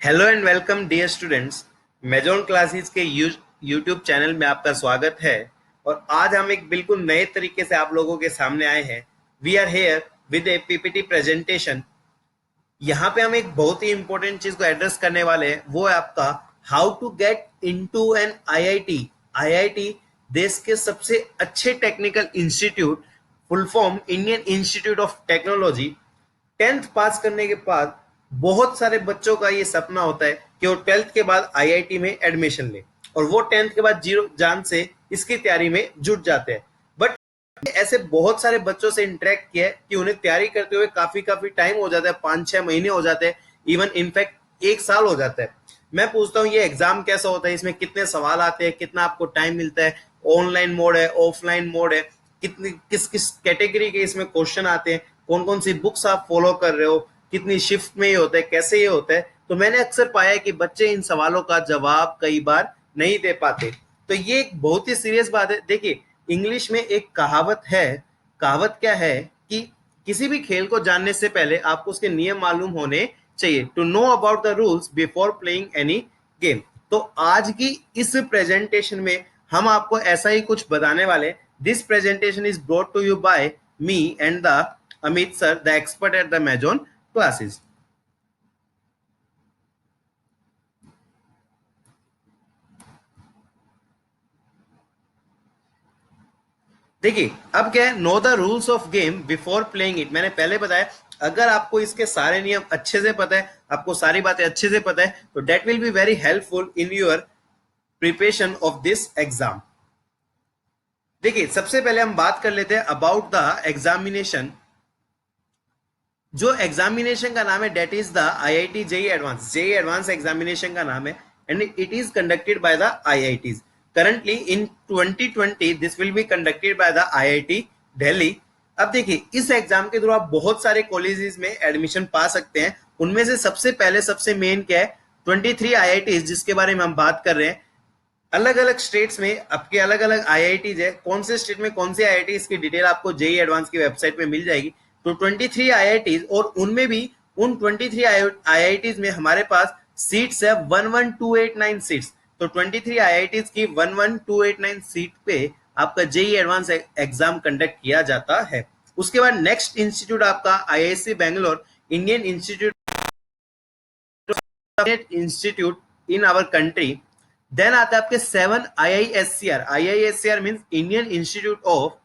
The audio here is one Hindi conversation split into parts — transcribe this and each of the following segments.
Hello and welcome dear students. Mazon classes के यूट्यूब चैनल में आपका स्वागत है। और आज हम एक बिल्कुल नए तरीके से आप लोगों के सामने आए हैं। We are here with a PPT presentation. यहाँ पे हम एक बहुत ही इंपॉर्टेंट चीज को एड्रेस करने वाले हैं, वो है आपका how to get into an IIT. IIT देश के सबसे अच्छे technical institute, full form Indian institute of Technology. 10th पास करने के बाद बहुत सारे बच्चों का ये सपना होता है कि वो 12th के बाद आईआईटी में एडमिशन ले, और वो 10th के बाद जीरो जान से इसकी तैयारी में जुट जाते हैं। बट ऐसे बहुत सारे बच्चों से इंटरेक्ट किया है कि उन्हें तैयारी करते हुए काफी काफी टाइम हो जाता है, 5-6 महीने हो जाते हैं, इवन इनफैक्ट 1 साल हो जाता है। मैं पूछता हूँ ये एग्जाम कैसा होता है, इसमें कितने सवाल आते हैं, कितना आपको टाइम मिलता है, ऑनलाइन मोड है, ऑफलाइन मोड है, कितनी किस किस कैटेगरी के इसमें क्वेश्चन आते हैं, कौन कौन सी बुक्स आप फॉलो कर रहे हो, कितनी शिफ्ट में ये होता है, कैसे ये होता है। तो मैंने अक्सर पाया है कि बच्चे इन सवालों का जवाब कई बार नहीं दे पाते। तो ये एक बहुत ही सीरियस बात है। देखिए, इंग्लिश में एक कहावत है। कहावत क्या है कि किसी भी खेल को जानने से पहले आपको उसके नियम मालूम होने चाहिए। To know about the rules before playing any game. तो आज की इस प्रेजेंटेशन में हम आपको ऐसा ही कुछ बताने वाले। This presentation is brought to you by me and the Amit sir, the expert at the Mazon classes. देखिए, अब क्या है, know the rules of game before playing it. मैंने पहले बताया, अगर आपको इसके सारे नियम अच्छे से पता है, आपको सारी बातें अच्छे से पता है, तो that will be very helpful in your preparation of this exam. देखिए, सबसे पहले हम बात कर लेते हैं अबाउट द एग्जामिनेशन। जो एग्जामिनेशन का नाम है that is the IIT JEE advance. JEE advance examination का नाम है and it is conducted by the IITs. Currently in 2020 this will be conducted by the IIT Delhi. अब देखिए, इस एग्जाम के थ्रू आप बहुत सारे कॉलेजेस में एडमिशन पा सकते हैं। उनमें से सबसे पहले सबसे मेन क्या है, 23 आईआईटीज जिसके बारे में हम बात कर रहे हैं। अलग अलग स्टेट्स में आपके अलग अलग आईआईटीज है। कौन से स्टेट में कौन से आईआईटी, इसकी डिटेल आपको जेई एडवांस की वेबसाइट पे मिल जाएगी। तो 23 आईआईटीज, और उनमें भी उन 23 आईआईटीज में हमारे पास सीट्स है 11289 सीट्स। तो 23 आईआईटीज की 11289 सीट पे आपका जेई एडवांस एग्जाम कंडक्ट किया जाता है। उसके बाद नेक्स्ट इंस्टीट्यूट आपका IIC Bangalore, Indian institute in our country. Then आता है आपके 7 IISCR. IISCR means Indian institute of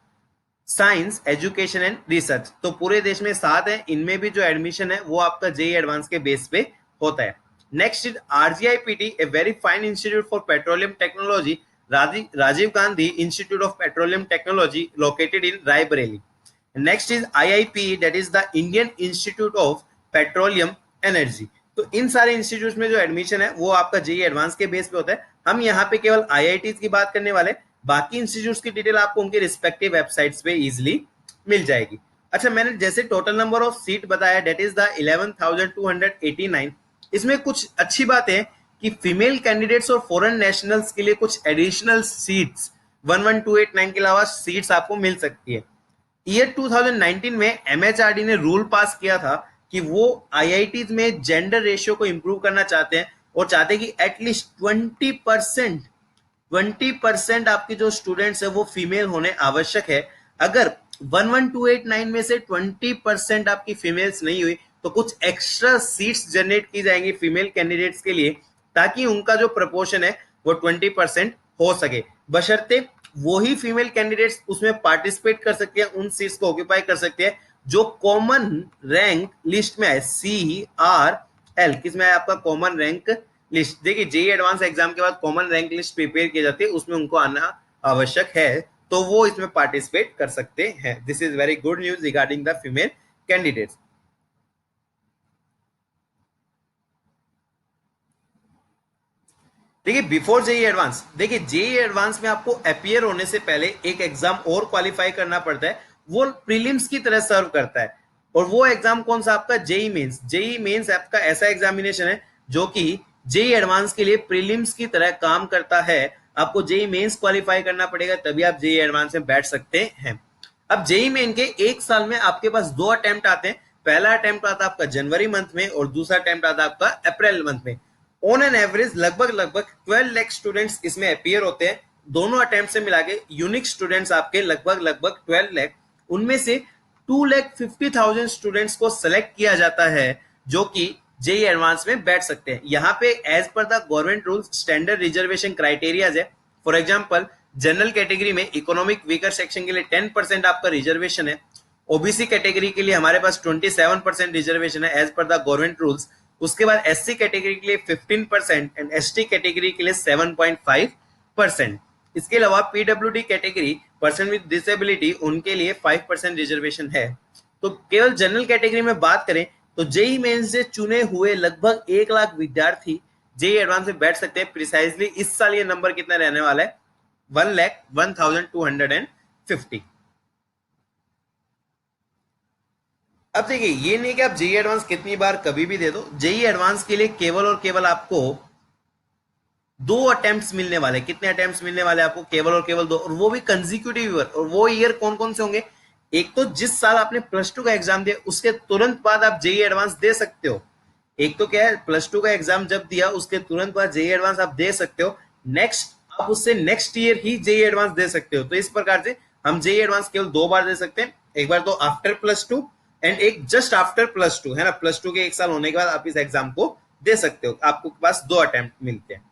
science education and research. तो पूरे देश में 7 है, इनमें भी जो एडमिशन है वो आपका जेई एडवांस के बेस पे होता है। Next is RGIPT, a very fine institute for petroleum technology, Rajiv Gandhi institute of petroleum technology located in Raebareli. Next is IIP, that is the Indian institute of petroleum energy. तो इन सारे इंस्टीट्यूट में जो एडमिशन है वो आपका जेई एडवांस के बेस पे होता है। हम यहाँ पे केवल आईआईटीज की बात करने वाले, बाकी इंस्टीट्यूट्स की डिटेल आपको उनके रिस्पेक्टिव वेबसाइट्स पे इजीली मिल जाएगी। अच्छा, मैंने जैसे टोटल नंबर ऑफ सीट बताया डेट इज द 11,289। इसमें कुछ अच्छी बात है कि फीमेल कैंडिडेट्स और फॉरेन नेशनल्स के लिए कुछ एडिशनल सीट्स 11289 के अलावा सीट्स आपको मिल सकती है। ईयर 2019 में एमएचआरडी ने रूल पास किया था कि वो आईआईटीज में जेंडर रेशियो को इंप्रूव करना चाहते हैं, और चाहते हैं कि एटलीस्ट 20% आपके जो स्टूडेंट्स है वो फीमेल होने आवश्यक है। अगर 11289 में से 20% आपकी फीमेल्स नहीं हुई तो कुछ एक्स्ट्रा सीट्स जनरेट की जाएंगी फीमेल कैंडिडेट्स के लिए, ताकि उनका जो प्रपोर्शन है वो 20% हो सके। बशर्ते वही फीमेल कैंडिडेट्स उसमें पार्टिसिपेट कर सकते हैं, उन सीट्स को ऑक्यूपाई कर सकते हैं जो कॉमन रैंक लिस्ट में है। CRL किसमें है आपका कॉमन रैंक लिस्ट। देखिए, जेई एडवांस एग्जाम के बाद कॉमन रैंक लिस्ट प्रिपेयर की जाती है, उसमें उनको आना आवश्यक है, तो वो इसमें पार्टिसिपेट कर सकते हैं। This is very good news regarding the female candidates. देखिए, बिफोर जेई एडवांस, देखिए जेई एडवांस में आपको अपियर होने से पहले एक एग्जाम और क्वालिफाई करना पड़ता है, वो प्रीलिम्स की तरह सर्व करता है। और वो एग्जाम कौन सा आपका जेई मेंस। जेई मेंस आपका ऐसा एग्जामिनेशन है जो कि जेई एडवांस के लिए प्रीलिम्स की तरह काम करता है। आपको जेई मेंस क्वालिफाई करना पड़ेगा, तभी आप जेई एडवांस में बैठ सकते हैं। अब जेई मेन के एक साल में आपके पास 2 अटेम्प्ट आते हैं। पहला अटेम्प्ट आता है आपका जनवरी मंथ में और दूसरा अटेम्प्ट आता है आपका अप्रैल मंथ में। ऑन एन एवरेज लगभग 12 लाख स्टूडेंट्स इसमें अपीयर होते हैं। दोनों अटेम्प्ट से मिला के यूनिक स्टूडेंट्स आपके लगभग 12 लाख, उनमें से 2,50,000 स्टूडेंट्स को सेलेक्ट किया जाता है जो कि जेई एडवांस में बैठ सकते हैं। यहाँ पे as per the government rules standard reservation criterias है। फॉर एग्जांपल जनरल कैटेगरी में इकोनॉमिक वीकर सेक्शन के लिए 10% आपका रिजर्वेशन है। ओबीसी कैटेगरी के लिए हमारे पास 27% रिजर्वेशन है as per the government rules. उसके बाद एससी कैटेगरी के लिए 15% एंड एसटी कैटेगरी के लिए 7.5%। इसके अलावा PWD category person with disability उनके लिए 5% रिजर्वेशन है। तो केवल जनरल कैटेगरी में बात करें तो जेई मेंस से चुने हुए लगभग 1 लाख विद्यार्थी जेई एडवांस में बैठ सकते हैं। प्रिसाइजली इस साल ये नंबर कितना रहने वाला है, 1,01,250। अब देखिए ये नहीं कि आप जेई एडवांस कितनी बार कभी भी दे दो, जेई एडवांस के लिए केवल और केवल आपको 2 अटेम्प्ट्स मिलने वाले। कितने अटेम्प्ट्स मिलने वाले आपको, केवल और केवल 2, और वो भी कंसेक्यूटिव ईयर। और वो ईयर कौन कौन से होंगे, एक तो जिस साल आपने +2 का एग्जाम दिया उसके तुरंत बाद आप जेई एडवांस दे सकते हो। एक तो क्या है, +2 का एग्जाम जब दिया उसके तुरंत बाद जेई एडवांस आप दे सकते हो। नेक्स्ट आप उससे नेक्स्ट ईयर ही जेई एडवांस दे सकते हो। तो इस प्रकार से हम जेई एडवांस केवल 2 बार दे सकते हैं, एक बार तो आफ्टर +2 एंड एक जस्ट आफ्टर +2, है ना। +2 के 1 साल होने के बाद आप इस एग्जाम को दे सकते हो। आपको पास 2 अटेम्प्ट मिलते हैं।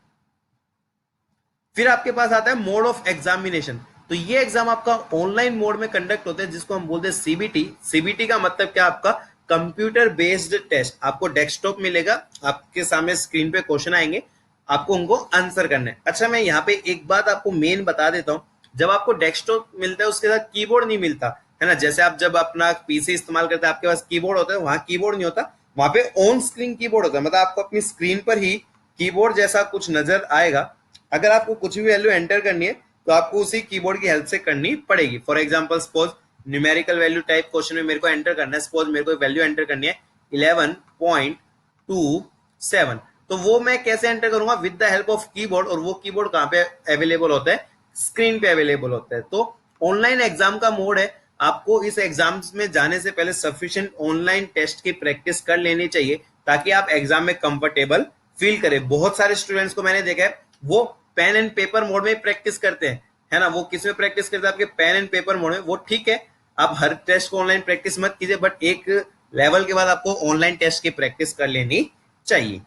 फिर आपके पास आता है मोड ऑफ एग्जामिनेशन। तो ये एग्जाम आपका ऑनलाइन मोड में कंडक्ट होता है जिसको हम बोलते हैं सीबीटी। सीबीटी का मतलब क्या, आपका कंप्यूटर बेस्ड टेस्ट। आपको डेस्कटॉप मिलेगा, आपके सामने स्क्रीन पे क्वेश्चन आएंगे, आपको उनको आंसर करना है। अच्छा मैं यहाँ पे एक बात आपको मेन बता देता हूँ, जब आपको डेस्कटॉप मिलता है उसके साथ कीबोर्ड नहीं मिलता है ना। जैसे आप जब अपना पीसी इस्तेमाल करते हैं आपके पास कीबोर्ड होता है, वहां कीबोर्ड नहीं होता, वहां पे ऑन स्क्रीन कीबोर्ड होता है। मतलब आपको अपनी स्क्रीन पर ही कीबोर्ड जैसा कुछ नजर आएगा। अगर आपको कुछ भी वैल्यू एंटर करनी है तो आपको उसी कीबोर्ड की हेल्प से करनी पड़ेगी। For example suppose numerical value type question में मेरे को एंटर करना है, सपोज मेरे को वैल्यू एंटर करनी है 11.27, तो वो मैं कैसे एंटर करूंगा, with the help of keyboard. और वो कीबोर्ड कहाँ पे अवेलेबल होता है, स्क्रीन पे अवेलेबल होता है। तो ऑनलाइन एग्जाम का मोड है, आपको इस एग्जाम में जाने से पहले सफिशिएंट ऑनलाइन टेस्ट की प्रैक्टिस कर लेनी चाहिए ताकि आप एग्जाम में कंफर्टेबल फील करें। बहुत सारे स्टूडेंट्स को मैंने देखा है वो पेन एंड पेपर मोड में प्रैक्टिस करते हैं, है ना। वो किस में प्रैक्टिस करते हैं, आपके पेन एंड पेपर मोड में। वो ठीक है, आप हर टेस्ट को ऑनलाइन प्रैक्टिस मत कीजिए, बट एक लेवल के बाद आपको ऑनलाइन टेस्ट की प्रैक्टिस कर लेनी चाहिए।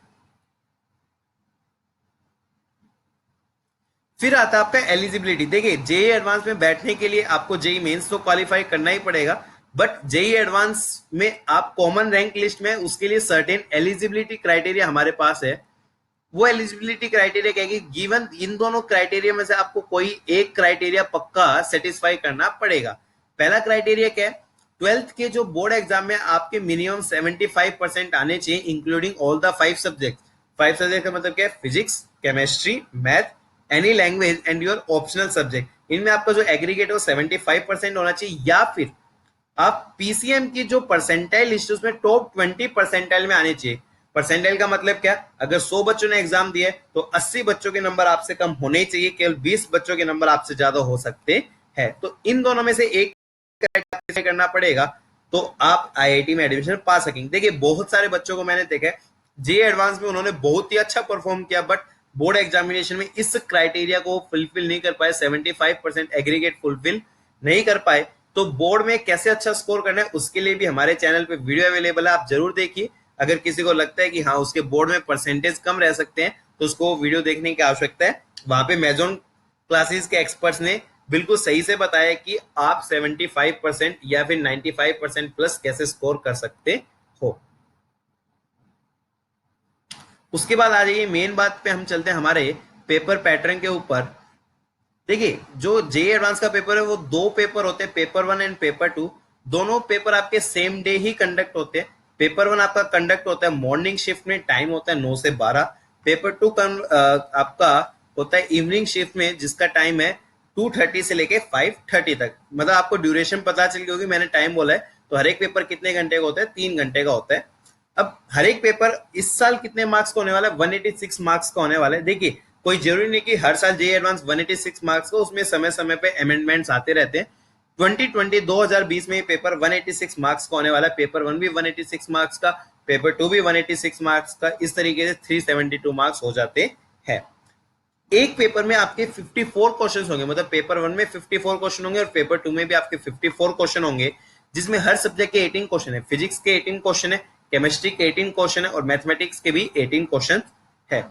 फिर आता है आपका एलिजिबिलिटी। देखिए जेई एडवांस में बैठने के लिए आपको जेई मेंस तो क्वालिफाई करना ही पड़ेगा, बट जेई एडवांस में आप कॉमन रैंक लिस्ट में उसके लिए सर्टेन एलिजिबिलिटी क्राइटेरिया हमारे पास है। वो एलिजिबिलिटी क्राइटेरिया क्या है कि गिवन इन दोनों क्राइटेरिया में से आपको कोई एक क्राइटेरिया पक्का सेटिस्फाई करना पड़ेगा। पहला क्राइटेरिया क्या है, 12th के जो बोर्ड एग्जाम में आपके मिनिमम 75% आने चाहिए including all the 5 subject. 5 subject का मतलब क्या है, physics, chemistry, math, any language and your optional subject. इनमें आपका जो एग्रीगेट है वो 75% होना चाहिए, या फिर आप पीसीएम की जो परसेंटाइल लिस्ट उसमें टॉप 20 परसेंटाइल में आने चाहिए। परसेंटाइल का मतलब क्या, अगर 100 बच्चों ने एग्जाम दिए तो 80 बच्चों के नंबर आपसे कम होने ही चाहिए, केवल 20 बच्चों के नंबर आपसे ज्यादा हो सकते हैं। तो इन दोनों में से एक करना पड़ेगा तो आप आईआईटी में एडमिशन पा सकेंगे। देखिए बहुत सारे बच्चों को मैंने देखा है जे एडवांस में उन्होंने बहुत ही अच्छा परफॉर्म किया, बट बोर्ड एग्जामिनेशन में इस क्राइटेरिया को फुलफिल नहीं कर पाए, 75% एग्रीगेट फुलफिल नहीं कर पाए। तो बोर्ड में कैसे अच्छा स्कोर करना है उसके लिए भी हमारे चैनल पे वीडियो अवेलेबल है, आप जरूर देखिए। अगर किसी को लगता है कि हाँ उसके बोर्ड में परसेंटेज कम रह सकते हैं तो उसको वीडियो देखने की आवश्यकता है। वहां पे मेजॉन क्लासेस के एक्सपर्ट्स ने बिल्कुल सही से बताया कि आप 75% या फिर 95% प्लस कैसे स्कोर कर सकते हो। उसके बाद आ जाइए मेन बात पे, हम चलते हैं हमारे पेपर पैटर्न के ऊपर। देखिए जो जे एडवांस का पेपर है वो 2 पेपर होते हैं, पेपर 1 एंड पेपर 2। दोनों पेपर आपके सेम डे ही कंडक्ट होते हैं। पेपर 1 आपका कंडक्ट होता है मॉर्निंग शिफ्ट में, टाइम होता है 9 से 12। पेपर 2 आपका होता है इवनिंग शिफ्ट में जिसका टाइम है 2:30 से लेके 5:30 तक। मतलब आपको ड्यूरेशन पता चल गई होगी, मैंने टाइम बोला है। तो हर एक पेपर कितने घंटे का होता है, 3 घंटे का होता है। अब हर एक पेपर इस साल कितने मार्क्स का होने वाला है, 186 मार्क्स का होने वाला है। देखिए कोई जरूरी नहीं कि हर साल जे एडवांस 186 मार्क्स का, उसमें समय समय पे अमेंडमेंट्स आते रहते हैं। 2020 में पेपर 186 मार्क्स का होने वाला है। पेपर 1 भी 186 मार्क्स का, पेपर 2 भी 186 मार्क्स का, इस तरीके से 372 मार्क्स हो जाते हैं। एक पेपर में आपके 54 क्वेश्चंस होंगे, मतलब पेपर 1 में 54 क्वेश्चन होंगे और पेपर 2 में भी आपके 54 क्वेश्चन होंगे, जिसमें हर सब्जेक्ट के 18 क्वेश्चन है। फिजिक्स के 18 क्वेश्चन है, केमिस्ट्री के 18 क्वेश्चन है और मैथमेटिक्स के भी 18 क्वेश्चन है।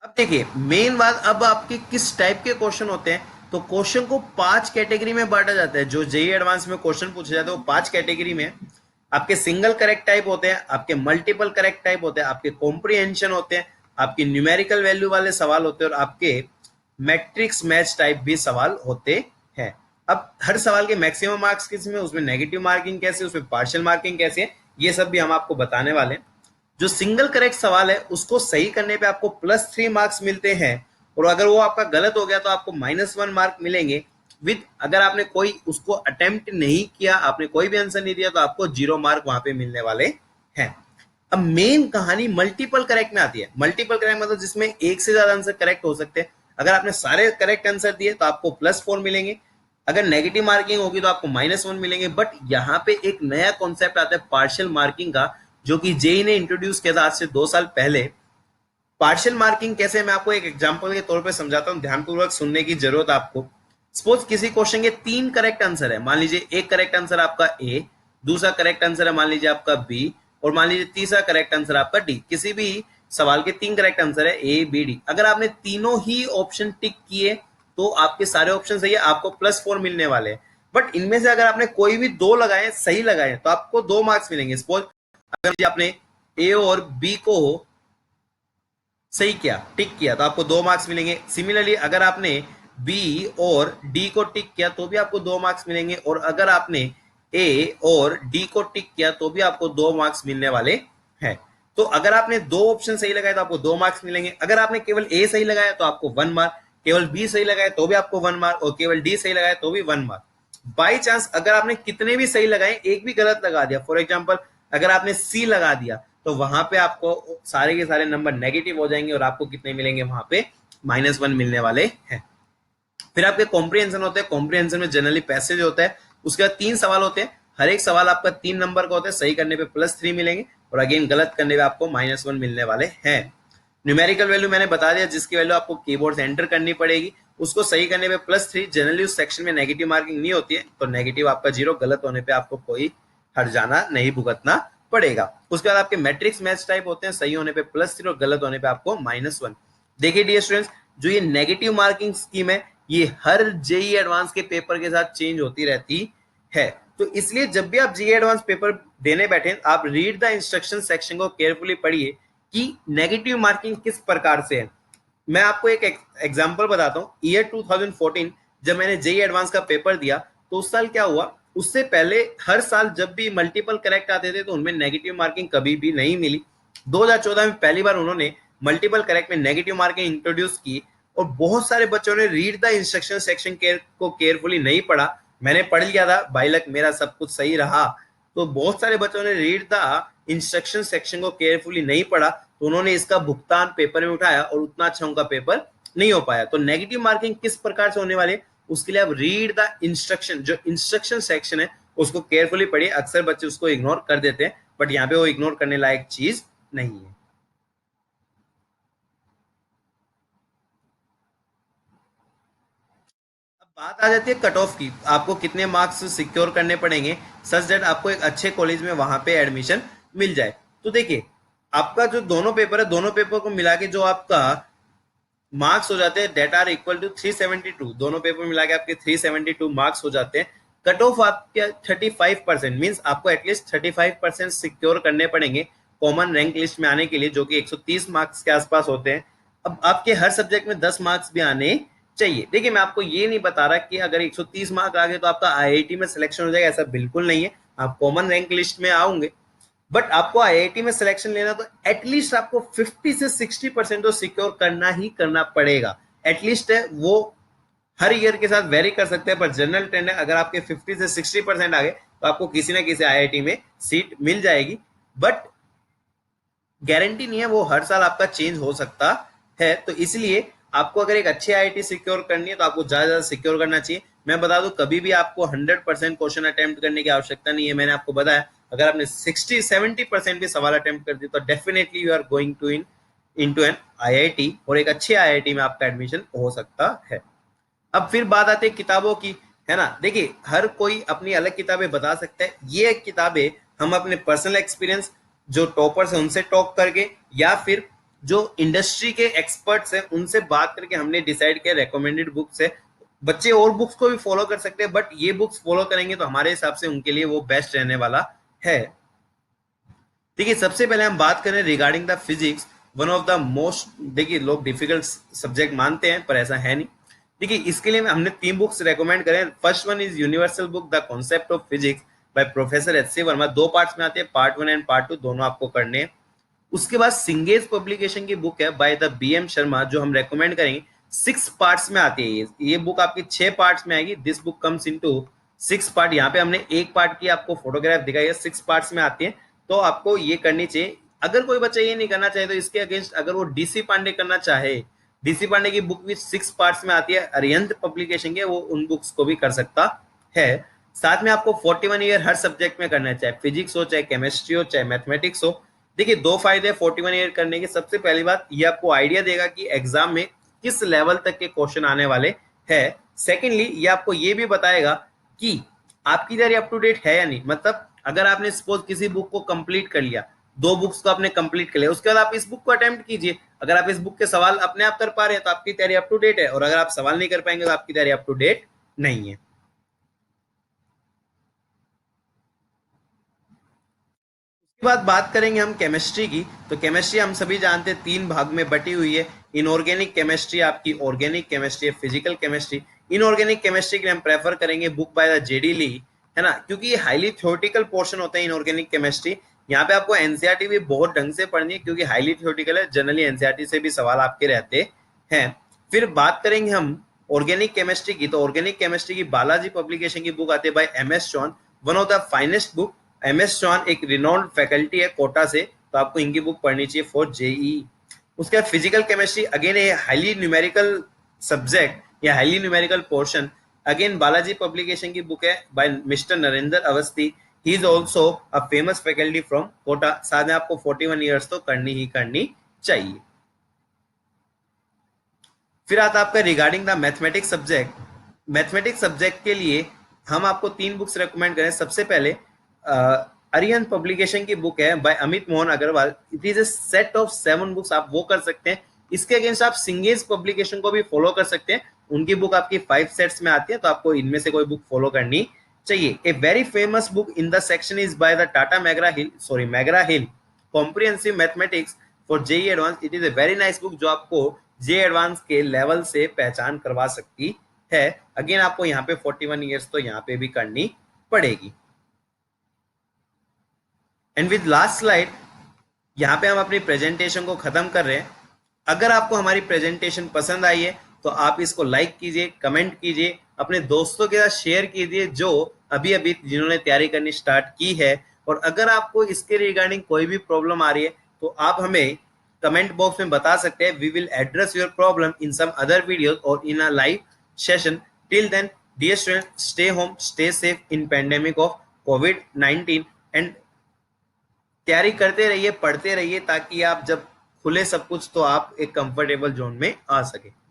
अब देखिए मेन बात, अब आपके किस टाइप के क्वेश्चन होते हैं। तो क्वेश्चन को 5 कैटेगरी में बांटा जाता है। जो जेई एडवांस में क्वेश्चन पूछे जाते हैं वो 5 कैटेगरी में। आपके सिंगल करेक्ट टाइप होते हैं, आपके मल्टीपल करेक्ट टाइप होते हैं, आपके कॉम्प्रिहेंशन होते हैं, आपके न्यूमेरिकल वैल्यू वाले सवाल होते हैं और आपके मैट्रिक्स मैच टाइप भी सवाल होते हैं। अब हर सवाल के मैक्सिमम मार्क्स किस में, उसमें नेगेटिव मार्किंग कैसे, उसमें पार्शियल मार्किंग कैसे है, ये सब भी हम आपको बताने वाले हैं। जो सिंगल करेक्ट सवाल है उसको सही करने पे आपको +3 मार्क्स मिलते हैं और अगर वो आपका गलत हो गया तो आपको -1 मार्क मिलेंगे। विद अगर आपने कोई उसको अटेम्प्ट नहीं किया, आपने कोई भी आंसर नहीं दिया, तो आपको 0 मार्क वहां पे मिलने वाले हैं। अब मेन कहानी मल्टीपल करेक्ट में आती है। मल्टीपल करेक्ट मतलब जिसमें एक से ज्यादा आंसर करेक्ट हो सकते हैं। अगर आपने सारे करेक्ट आंसर दिए तो आपको +4 मिलेंगे, अगर नेगेटिव मार्किंग होगी तो आपको -1 मिलेंगे। बट यहाँ पे एक नया कॉन्सेप्ट आता है पार्शियल मार्किंग का, जो कि जेई ने इंट्रोड्यूस किया था आज से 2 साल पहले। पार्शियल मार्किंग कैसे, मैं आपको एक एग्जांपल के तौर पे समझाता हूँ, ध्यानपूर्वक सुनने की जरूरत आपको। सपोज किसी क्वेश्चन के 3 करेक्ट आंसर है, मान लीजिए एक करेक्ट आंसर आपका ए, दूसरा करेक्ट आंसर है मान लीजिए आपका बी और मान लीजिए तीसरा करेक्ट आंसर आपका डी। किसी भी सवाल के 3 करेक्ट आंसर है ए बी डी। अगर आपने तीनों ही ऑप्शन टिक किए तो आपके सारे ऑप्शन सही है, आपको +4 मिलने वाले हैं। बट इनमें से अगर आपने कोई भी 2 लगाए, सही लगाए, तो आपको 2 मार्क्स मिलेंगे। सपोज अगर आपने ए और बी को सही किया, टिक किया, तो आपको 2 मार्क्स मिलेंगे। सिमिलरली अगर आपने बी और डी को टिक किया तो भी आपको 2 मार्क्स मिलेंगे और अगर आपने ए और डी को टिक किया तो भी आपको 2 मार्क्स मिलने वाले हैं। तो अगर आपने 2 ऑप्शन सही लगाए तो आपको 2 मार्क्स मिलेंगे। अगर आपने केवल ए सही लगाया तो आपको 1 मार्क, केवल बी सही लगाया तो भी आपको 1 मार्क और केवल डी सही लगाया तो भी 1 मार्क। बाई चांस अगर आपने कितने भी सही लगाए, एक भी गलत लगा दिया, फॉर एग्जाम्पल अगर आपने सी लगा दिया, तो वहां पे आपको सारे के सारे नंबर नेगेटिव हो जाएंगे और आपको कितने मिलेंगे, वहां पे -1 मिलने वाले हैं। फिर आपके कॉम्प्रिहेंशन होते हैं। कॉम्प्रिहेंशन में जनरली पैसेज होता है, उसके बाद 3 सवाल होते हैं। हर एक सवाल आपका 3 नंबर का होता है, सही करने पे +3 मिलेंगे और अगेन गलत करने पे आपको -1 मिलने वाले हैं। न्यूमेरिकल वैल्यू मैंने बता दिया, जिसकी वैल्यू आपको कीबोर्ड से एंटर करनी पड़ेगी, उसको सही करने पे +3। जनरली उस सेक्शन में नेगेटिव मार्किंग नहीं होती है, तो नेगेटिव आपका 0, गलत होने पे आपको कोई हर्जाना नहीं भुगतना पड़ेगा। उसके बाद आपके मैट्रिक्स मैच टाइप होते हैं, सही होने पे +3 और गलत होने पे आपको -1। देखिए डियर स्टूडेंट्स, जो ये नेगेटिव मार्किंग स्कीम है ये हर जेई एडवांस के पेपर के साथ चेंज होती रहती है। तो इसलिए जब भी आप जेई एडवांस पेपर देने बैठे, आप रीड द इंस्ट्रक्शन सेक्शन को केयरफुली पढ़िए कि नेगेटिव मार्किंग किस प्रकार से है। मैं आपको एक एग्जांपल बताता हूँ। ईयर 2014 जब मैंने जेई एडवांस का पेपर दिया, तो उस साल क्या हुआ, उससे पहले हर साल जब भी मल्टीपल करेक्ट आते थे तो उनमें नेगेटिव मार्किंग कभी भी नहीं मिली। 2014 में पहली बार उन्होंने मल्टीपल करेक्ट में नेगेटिव मार्किंग इंट्रोड्यूस की और बहुत सारे बच्चों ने रीड द इंस्ट्रक्शन सेक्शन को केयरफुली नहीं पढ़ा। मैंने पढ़ लिया था, बाई लक मेरा सब कुछ सही रहा। तो बहुत सारे बच्चों ने रीड द इंस्ट्रक्शन सेक्शन को केयरफुली नहीं पढ़ा, तो उन्होंने इसका भुगतान पेपर में उठाया और उतना अच्छा उनका पेपर नहीं हो पाया। तो नेगेटिव मार्किंग किस प्रकार से होने वाली है, उसके लिए आप रीड द इंस्ट्रक्शन, जो इंस्ट्रक्शन सेक्शन है उसको केयरफुली पढ़िए। अक्सर बच्चे उसको इग्नोर कर देते हैं, बट यहाँ पे वो इग्नोर करने लायक चीज नहीं है। अब बात आ जाती है कट ऑफ की, आपको कितने मार्क्स सिक्योर करने पड़ेंगे सच दैट आपको एक अच्छे कॉलेज में वहां पे एडमिशन मिल जाए। तो देखिए आपका जो दोनों पेपर है, दोनों पेपर को मिला के जो आपका मार्क्स हो जाते हैं डेट आर इक्वल टू 372। दोनों पेपर मिला के आपके 372 मार्क्स हो जाते हैं। कट ऑफ आपके 35% मीन्स आपको एटलीस्ट 35% सिक्योर करने पड़ेंगे कॉमन रैंक लिस्ट में आने के लिए, जो कि 130 मार्क्स के आसपास होते हैं। अब आपके हर सब्जेक्ट में 10 मार्क्स भी आने चाहिए। देखिए मैं आपको ये नहीं बता रहा कि अगर 130 मार्क्स आ गए तो आपका आईआईटी में सिलेक्शन हो जाएगा, ऐसा बिल्कुल नहीं है। आप कॉमन रैंक लिस्ट में आओगे, बट आपको आईआईटी में सिलेक्शन लेना तो एटलीस्ट आपको 50 से 60% तो सिक्योर करना ही करना पड़ेगा। एटलीस्ट है वो, हर ईयर के साथ वेरी कर सकते हैं, पर जनरल ट्रेंड है अगर आपके 50 से 60% आ गए तो आपको किसी ना किसी आईआईटी में सीट मिल जाएगी। बट गारंटी नहीं है, वो हर साल आपका चेंज हो सकता है। तो इसलिए आपको अगर एक अच्छी आईआईटी सिक्योर करनी है तो आपको ज्यादा ज्यादा सिक्योर करना चाहिए। मैं बता दूं कभी भी आपको 100% क्वेश्चन अटेम्प्ट करने की आवश्यकता नहीं है। मैंने आपको बताया अगर आपने 60-70% भी सवाल अटेम्प्ट कर दिए तो definitely you are going to into an IIT और एक अच्छी आईआईटी में आपका एडमिशन हो सकता है। अब फिर बात आती है किताबों की, है ना। देखिए हर कोई अपनी अलग किताबें बता सकता है। ये किताबें हम अपने पर्सनल एक्सपीरियंस जो टॉपर्स हैं उनसे टॉक करके या फिर जो इंडस्ट्री के एक्सपर्ट्स हैं उनसे बात करके हमने डिसाइड किया रेकमेंडेड बुक्स है। बच्चे और बुक्स को भी फॉलो कर सकते हैं बट ये बुक्स फॉलो करेंगे तो हमारे हिसाब से उनके लिए वो बेस्ट रहने वाला है। देखिए सबसे पहले हम बात करें regarding the physics, one of the most, देखिए लोग डिफिकल्ट सब्जेक्ट मानते हैं पर ऐसा है नहीं। देखिए इसके लिए हमने 3 बुक्स रेकमेंड करें। First one is universal book the concept of physics by professor H C Verma. 2 parts में आते हैं, पार्ट 1 एंड पार्ट 2 दोनों आपको करने हैं। उसके बाद सिंगेज पब्लिकेशन की बुक है by the B M Sharma जो हम रेकमेंड करेंगे। 6 पार्ट्स में आती है ये बुक आपकी 6 पार्ट्स में आएगी। This book comes into 6 part. यहाँ पे हमने 1 पार्ट की आपको फोटोग्राफ दिखाई है, 6 पार्ट्स में आती है तो आपको ये करनी चाहिए। अगर कोई बच्चा ये नहीं करना चाहे तो इसके अगेंस्ट अगर वो डीसी पांडे करना चाहे, डीसी पांडे की बुक भी 6 पार्ट्स में आती है, अरिहंत पब्लिकेशन के, वो उन बुक्स को भी कर सकता है। साथ में आपको 41 ईयर हर सब्जेक्ट में करना है, चाहे फिजिक्स हो, चाहे केमिस्ट्री हो, चाहे मैथमेटिक्स हो। देखिए 2 फायदे 41 ईयर करने के। सबसे पहली बात ये आपको आइडिया देगा कि एग्जाम में किस लेवल तक के क्वेश्चन आने वाले हैं। सेकेंडली ये आपको ये भी बताएगा कि आपकी तैयारी अप टू डेट है या नहीं। मतलब अगर आपने सपोज किसी बुक को कंप्लीट कर लिया, 2 बुक्स को आपने कंप्लीट कर लिया, उसके बाद आप इस बुक को अटेम्प्ट कीजिए। अगर आप इस बुक के सवाल अपने आप कर पा रहे हैं तो आपकी तैयारी अप टू डेट है, और अगर आप सवाल नहीं कर पाएंगे तो आपकी तैयारी अप टू डेट नहीं है। उसके बाद बात करेंगे हम केमिस्ट्री की। तो केमिस्ट्री हम सभी जानते हैं 3 भाग में बटी हुई है। इनऑर्गेनिक केमिस्ट्री आपकी, organic chemistry, physical chemistry. Inorganic chemistry के लिए हम प्रेफर करेंगे बुक बाय द जेडी ली, है ना, क्योंकि ये हाईली थ्योरेटिकल पोर्शन होता है इनऑर्गेनिक केमिस्ट्री। यहाँ पे आपको एनसीईआरटी भी बहुत ढंग से पढ़नी है क्योंकि हाईली थ्योरेटिकल है। जनरली एनसीईआरटी से भी सवाल आपके रहते हैं। फिर बात करेंगे हम ऑर्गेनिक केमिस्ट्री की। तो ऑर्गेनिक केमिस्ट्री की बालाजी पब्लिकेशन की बुक आती है by M S John, one of the finest book. M S John एक रिनोन्ड फैकल्टी है कोटा से, तो आपको इनकी बुक पढ़नी चाहिए फॉर जेई। उसके बाद physical chemistry again a highly numerical subject या highly numerical portion. Again Balaji publication की बुक है by mister Narendra Awasthi. He is also a famous faculty from Kota. साथ में आपको 41 ईयर्स तो करनी ही करनी चाहिए। फिर आता है आपका regarding the mathematics subject. Mathematics subject के लिए हम आपको 3 बुक्स रेकमेंड करें। सबसे पहले अरिहंत पब्लिकेशन की बुक है by Amit Mohan Agarwal. It is a set of 7 books, आप वो कर सकते हैं। इसके अगेंस्ट आप सिंगेज पब्लिकेशन को भी फॉलो कर सकते हैं, उनकी बुक आपकी 5 सेट्स में आती है, तो आपको इनमें से कोई बुक फॉलो करनी चाहिए। A very famous book in the section is by the Tata McGraw Hill comprehensive mathematics for JEE advance. It is a very nice book जो आपको जे एडवांस के लेवल से पहचान करवा सकती है। अगेन आपको यहाँ पे 41 ईयर्स तो यहाँ पे भी करनी पड़ेगी। एंड विद लास्ट स्लाइड यहाँ पे हम अपनी प्रेजेंटेशन को खत्म कर रहे हैं। अगर आपको हमारी प्रेजेंटेशन पसंद आई है तो आप इसको लाइक कीजिए, कमेंट कीजिए, अपने दोस्तों के साथ शेयर कीजिए जो अभी अभी जिन्होंने तैयारी करनी स्टार्ट की है। और अगर आपको इसके रिगार्डिंग कोई भी प्रॉब्लम आ रही है तो आप हमें कमेंट बॉक्स में बता सकते हैं। We will address your problem in some other videos और in a live session. Till then dear student, stay home, stay safe in pandemic of कोविड-19 एंड तैयारी करते रहिए, पढ़ते रहिए ताकि आप जब खुले सब कुछ तो आप एक कंफर्टेबल जोन में आ सके।